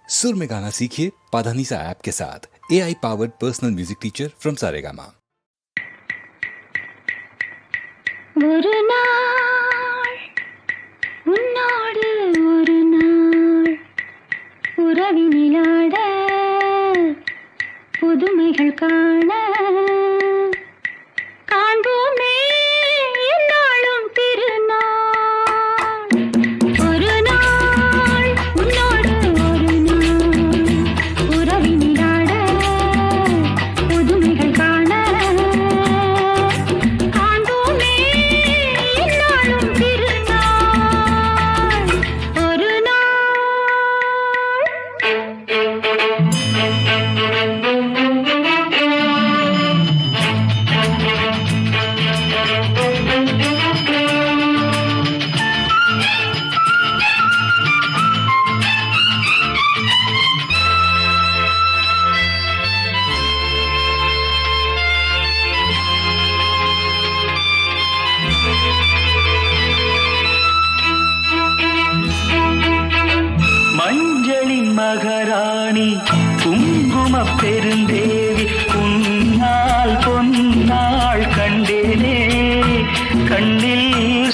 सुर में गाना सीखिए पाधानीसा ऐप के साथ। AI powered personal music teacher from Saregama. ஒரு நாள் உன்னோடு ஒரு நாள் உறவினிலாட புதுமைகள் காண காண்போமே என்னாலும் திருநாள். ஒரு நாள் உன்னோடு ஒரு நாள் உறவினிலாட புதுமைகள் காண காண்போமே என்னாலும் திருநாள். ஒரு மஞ்சளின் மகாராணி குங்கும பெருந்தேவி உன்னால் பொன்னாள் கண்டேனே, கண்ணில்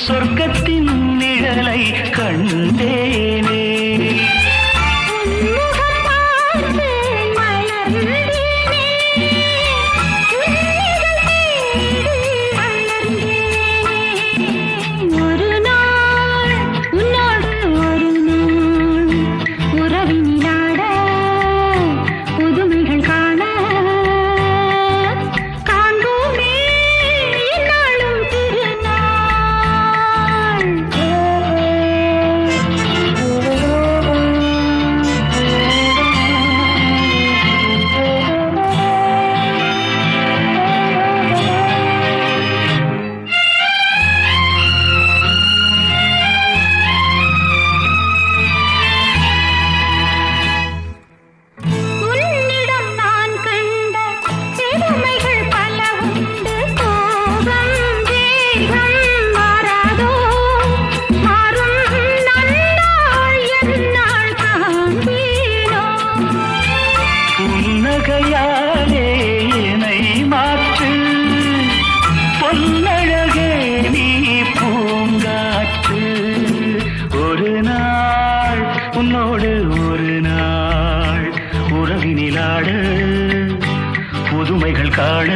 சொர்க்கத்தின் நிழலை கண்டேனே. புன்னகையாலே என்னை மாற்று பொன்னழகே நீ பூங்காற்று. ஒரு நாள் உன்னோடு ஒரு நாள் உறவினிலாட புதுமைகள் காண